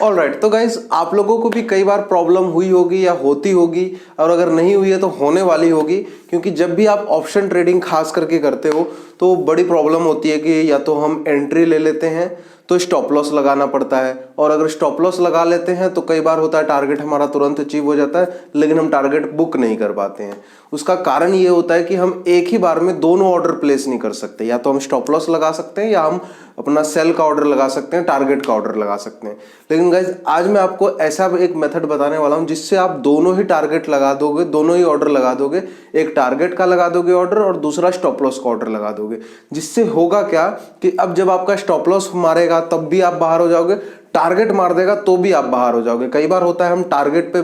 Alright, तो guys आप लोगों को भी कई बार प्रॉब्लम हुई होगी या होती होगी, और अगर नहीं हुई है तो होने वाली होगी, क्योंकि जब भी आप ऑप्शन ट्रेडिंग खास करके करते हो तो बड़ी प्रॉब्लम होती है कि या तो हम एंट्री ले लेते हैं तो स्टॉप लॉस लगाना पड़ता है, और अगर स्टॉप लॉस लगा लेते हैं तो कई बार होता है टारगेट हमारा तुरंत अचीव हो जाता है, लेकिन हम टारगेट बुक नहीं कर पाते हैं। उसका कारण ये होता है कि हम एक ही बार में दोनों ऑर्डर प्लेस नहीं कर सकते, या तो हम स्टॉप लॉस लगा सकते हैं या हम अपना सेल का ऑर्डर लगा सकते हैं, टारगेट का ऑर्डर लगा सकते हैं। लेकिन गाइज आज मैं आपको ऐसा एक मेथड बताने वाला हूं जिससे आप दोनों ही टारगेट लगा दोगे, दोनों ही ऑर्डर लगा दोगे, एक टारगेट का लगा दोगे ऑर्डर और दूसरा स्टॉप लॉस का ऑर्डर लगा दोगे। जिससे होगा क्या कि अब जब आपका स्टॉप लॉस मारेगा तब भी आप बाहर हो जाओगे, टारगेट मार देगा तो भी आप बाहर हो जाओगे। कई बार होता है हम टारगेट पे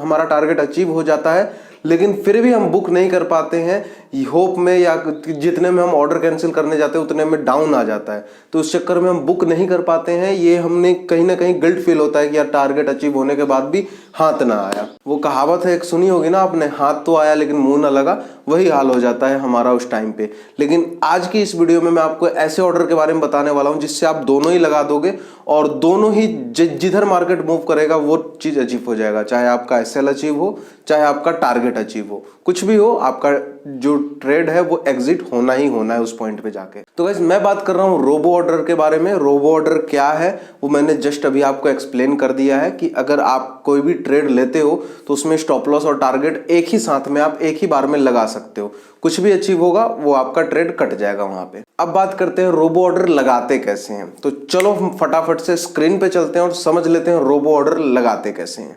हमारा टारगेट अचीव हो जाता है लेकिन फिर भी हम बुक नहीं कर पाते हैं, होप में या जितने में हम ऑर्डर कैंसिल करने जाते हैं उतने में डाउन आ जाता है, तो उस चक्कर में हम बुक नहीं कर पाते हैं। ये हमने कहीं ना कहीं गिल्ट फील होता है कि यार टारगेट अचीव होने के बाद भी हाथ ना आया। वो कहावत है एक, सुनी होगी ना आपने, हाथ तो आया लेकिन मुंह ना लगा। वही हाल हो जाता है हमारा उस टाइम पे। लेकिन आज की इस वीडियो में मैं आपको ऐसे ऑर्डर के बारे में बताने वाला हूं जिससे आप दोनों ही लगा दोगे और दोनों ही जिधर मार्केट मूव करेगा वो चीज अचीव हो जाएगा, चाहे आपका एसएल अचीव हो चाहे आपका टारगेट अचीव हो, कुछ भी हो, आपका जो ट्रेड है वो एग्जिट होना ही होना है उस पॉइंट पे जाके। तो गाइस मैं बात कर रहा हूं रोबो ऑर्डर के बारे में। रोबो ऑर्डर क्या है वो मैंने जस्ट अभी आपको एक्सप्लेन कर दिया है कि अगर आप कोई भी ट्रेड लेते हो तो उसमें स्टॉप लॉस और टारगेट एक ही साथ में आप एक ही बार में लगा सकते हो, कुछ भी अचीव होगा वो आपका ट्रेड कट जाएगा वहां पे। अब बात करते हैं रोबो ऑर्डर लगाते कैसे हैं, तो चलो हम फटाफट से स्क्रीन पे चलते हैं और समझ लेते हैं रोबो ऑर्डर लगाते कैसे हैं।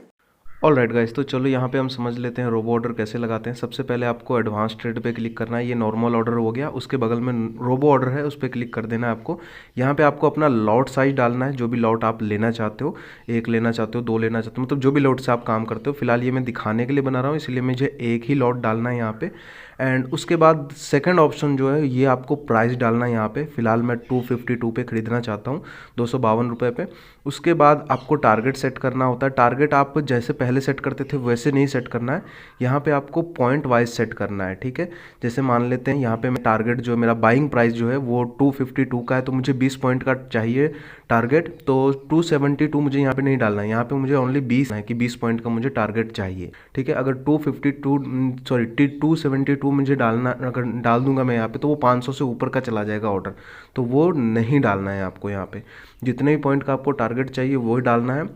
ऑलराइट गाइस, तो चलो यहाँ पे हम समझ लेते हैं रोबो ऑर्डर कैसे लगाते हैं। सबसे पहले आपको एडवांस ट्रेड पे क्लिक करना है। ये नॉर्मल ऑर्डर हो गया, उसके बगल में रोबो ऑर्डर है, उस पर क्लिक कर देना है आपको। यहाँ पे आपको अपना लॉट साइज डालना है, जो भी लॉट आप लेना चाहते हो, एक लेना चाहते हो, दो लेना चाहते हो, मतलब जो भी लॉट से आप काम करते हो। फिलहाल ये मैं दिखाने के लिए बना रहा हूँ इसलिए मुझे एक ही लॉट डालना है यहाँ पे। एंड उसके बाद सेकंड ऑप्शन जो है ये आपको प्राइस डालना है यहाँ पे। फिलहाल मैं 252 पे खरीदना चाहता हूँ, 252 रुपये पे। उसके बाद आपको टारगेट सेट करना होता है। टारगेट आप जैसे पहले सेट करते थे वैसे नहीं सेट करना है, यहाँ पे आपको पॉइंट वाइज सेट करना है, ठीक है। जैसे मान लेते हैं यहाँ पे मैं टारगेट जो मेरा बाइंग प्राइस जो है वो 252 का है, तो मुझे 20 पॉइंट का चाहिए टारगेट, तो 272 मुझे यहाँ पे नहीं डालना है, यहाँ पे मुझे ओनली 20 है कि 20 पॉइंट का मुझे टारगेट चाहिए, ठीक है। अगर 272 मुझे डालना, अगर डाल दूंगा मैं यहाँ पे तो वो 500 से ऊपर का चला जाएगा ऑर्डर, तो वो नहीं डालना है आपको। यहाँ पे जितने भी पॉइंट का आपको टारगेट चाहिए वही डालना है।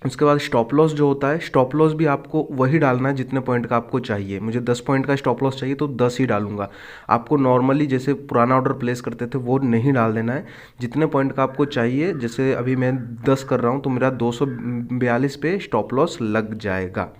उसके बाद स्टॉप लॉस जो होता है, स्टॉप लॉस भी आपको वही डालना है जितने पॉइंट का आपको चाहिए। मुझे 10 पॉइंट का स्टॉप लॉस चाहिए तो 10 ही डालूंगा। आपको नॉर्मली जैसे पुराना ऑर्डर प्लेस करते थे वो नहीं डाल देना है, जितने पॉइंट का आपको चाहिए। जैसे अभी मैं 10 कर रहा हूँ तो मेरा 242 पे स्टॉप लॉस लग जाएगा,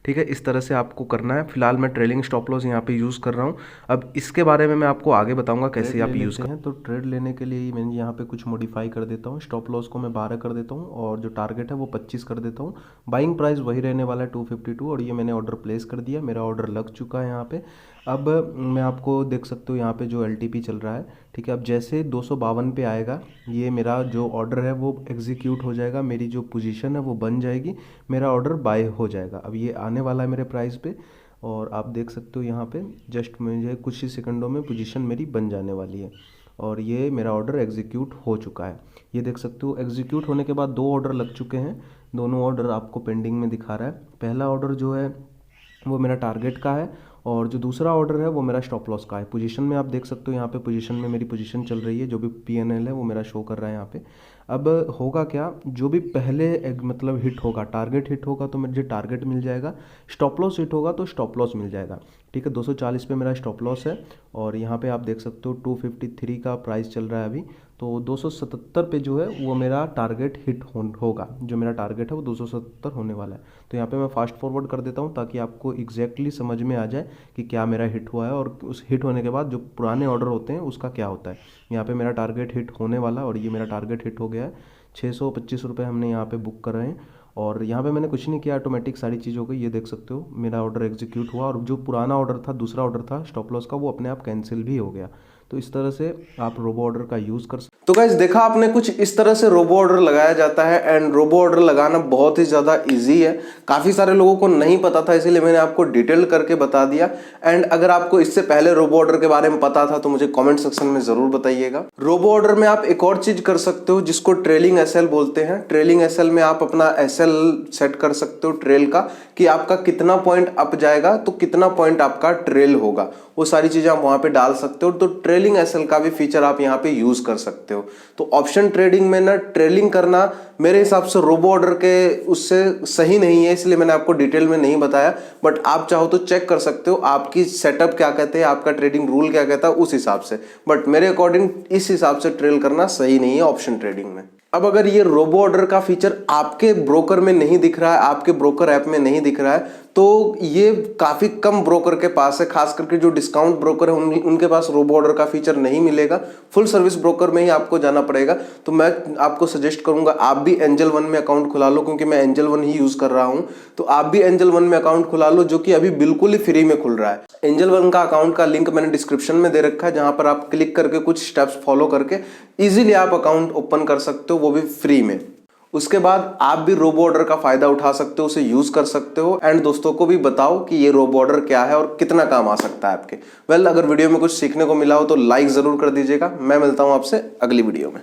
ठीक है। इस तरह से आपको करना है। फिलहाल मैं ट्रेलिंग स्टॉप लॉस यहाँ पे यूज़ कर रहा हूँ। अब इसके बारे में मैं आपको आगे बताऊंगा कैसे आप यूज़ करते हैं। तो ट्रेड लेने के लिए मैं यहाँ पे कुछ मॉडिफाई कर देता हूँ। स्टॉप लॉस को मैं 12 कर देता हूँ और जो टारगेट है वो 25 कर देता हूँ। बाइंग प्राइस वही रहने वाला है 252, और ये मैंने ऑर्डर प्लेस कर दिया, मेरा ऑर्डर लग चुका है यहाँ पे। अब मैं आपको देख सकते हो यहाँ पे जो LTP चल रहा है, ठीक है। अब जैसे 252 पे आएगा ये मेरा जो ऑर्डर है वो एग्जीक्यूट हो जाएगा, मेरी जो पोजीशन है वो बन जाएगी, मेरा ऑर्डर बाय हो जाएगा। अब ये आने वाला है मेरे प्राइस पे और आप देख सकते हो यहाँ पे जस्ट मुझे कुछ ही सेकंडों में पोजीशन मेरी बन जाने वाली है और ये मेरा ऑर्डर एग्जीक्यूट हो चुका है। ये देख सकते हो एग्जीक्यूट होने के बाद 2 ऑर्डर लग चुके हैं, दोनों ऑर्डर आपको पेंडिंग में दिखा रहा है। पहला ऑर्डर जो है वो मेरा टारगेट का है और जो दूसरा ऑर्डर है वो मेरा स्टॉप लॉस का है। पोजीशन में आप देख सकते हो यहाँ पे पोजीशन में मेरी पोजीशन चल रही है, जो भी PNL है वो मेरा शो कर रहा है यहाँ पे। अब होगा क्या, जो भी पहले मतलब हिट होगा, टारगेट हिट होगा तो मुझे टारगेट मिल जाएगा, स्टॉप लॉस हिट होगा तो स्टॉप लॉस मिल जाएगा, ठीक है। 240 पे मेरा स्टॉप लॉस है और यहाँ पे आप देख सकते हो 253 का प्राइस चल रहा है अभी, तो 277 पे जो है वो मेरा टारगेट हिट होगा। जो मेरा टारगेट है वो 277 होने वाला है। तो यहाँ पे मैं फास्ट फॉरवर्ड कर देता हूँ ताकि आपको एग्जैक्टली समझ में आ जाए कि क्या मेरा हिट हुआ है और उस हिट होने के बाद जो पुराने ऑर्डर होते हैं उसका क्या होता है। यहाँ पे मेरा टारगेट हिट होने वाला और ये मेरा टारगेट हिट हो गया है। 625 रुपये हमने यहाँ पे बुक कर रहे हैं और यहाँ पे मैंने कुछ नहीं किया, ऑटोमेटिक सारी चीज़ हो गई। ये देख सकते हो मेरा ऑर्डर एग्जीक्यूट हुआ और जो पुराना ऑर्डर था, दूसरा ऑर्डर था स्टॉप लॉस का, वो अपने आप कैंसिल भी हो गया। तो इस तरह से आप रोबो ऑर्डर का यूज़ कर सकते। तो गाइस देखा आपने, कुछ इस तरह से रोबो ऑर्डर लगाया जाता है एंड रोबो ऑर्डर लगाना बहुत ही ज़्यादा इजी है। काफ़ी सारे लोगों को नहीं पता था, इसीलिए मैंने आपको डिटेल करके बता दिया। एंड अगर आपको इससे पहले रोबो ऑर्डर के बारे में पता था तो मुझे कमेंट सेक्शन में ज़रूर बताइएगा। रोबो ऑर्डर में आप एक और चीज़ कर सकते हो जिसको ट्रेलिंग एसएल बोलते हैं। ट्रेलिंग एसएल में आप अपना एसएल सेट कर सकते हो ट्रेल का, कि आपका कितना पॉइंट अप जाएगा तो कितना पॉइंट आपका ट्रेल होगा, वो सारी चीज़ें आप वहाँ पे डाल सकते हो। तो ट्रेलिंग एसएल का भी फीचर आप यहाँ पे यूज़ कर सकते हो। तो ऑप्शन ट्रेडिंग में ना ट्रेलिंग करना मेरे हिसाब से रोबो ऑर्डर के उससे सही नहीं है, इसलिए मैंने आपको डिटेल में नहीं बताया। बट आप चाहो तो चेक कर सकते हो आपकी सेटअप क्या कहते हैं, आपका ट्रेडिंग रूल क्या कहता है उस हिसाब से। बट मेरे अकॉर्डिंग इस हिसाब से ट्रेल करना सही नहीं है ऑप्शन ट्रेडिंग में। अब अगर ये रोबो ऑर्डर का फीचर आपके ब्रोकर में नहीं दिख रहा है, आपके ब्रोकर ऐप में नहीं दिख रहा है, तो ये काफ़ी कम ब्रोकर के पास है। खास करके जो डिस्काउंट ब्रोकर है उनके पास रोबो ऑर्डर का फीचर नहीं मिलेगा। फुल सर्विस ब्रोकर में ही आपको जाना पड़ेगा। तो मैं आपको सजेस्ट करूंगा आप भी एंजल वन में अकाउंट खुला लो, क्योंकि मैं एंजल वन ही यूज़ कर रहा हूं। तो आप भी एंजल वन में अकाउंट खुला लो, जो कि अभी बिल्कुल ही फ्री में खुल रहा है। एंजल वन का अकाउंट का लिंक मैंने डिस्क्रिप्शन में दे रखा है, जहां पर आप क्लिक करके कुछ स्टेप्स फॉलो करके इजीली आप अकाउंट ओपन कर सकते हो, वो भी फ्री में। उसके बाद आप भी रोबो ऑर्डर का फायदा उठा सकते हो, उसे यूज कर सकते हो एंड दोस्तों को भी बताओ कि ये रोबो ऑर्डर क्या है और कितना काम आ सकता है आपके। अगर वीडियो में कुछ सीखने को मिला हो तो लाइक जरूर कर दीजिएगा। मैं मिलता हूं आपसे अगली वीडियो में।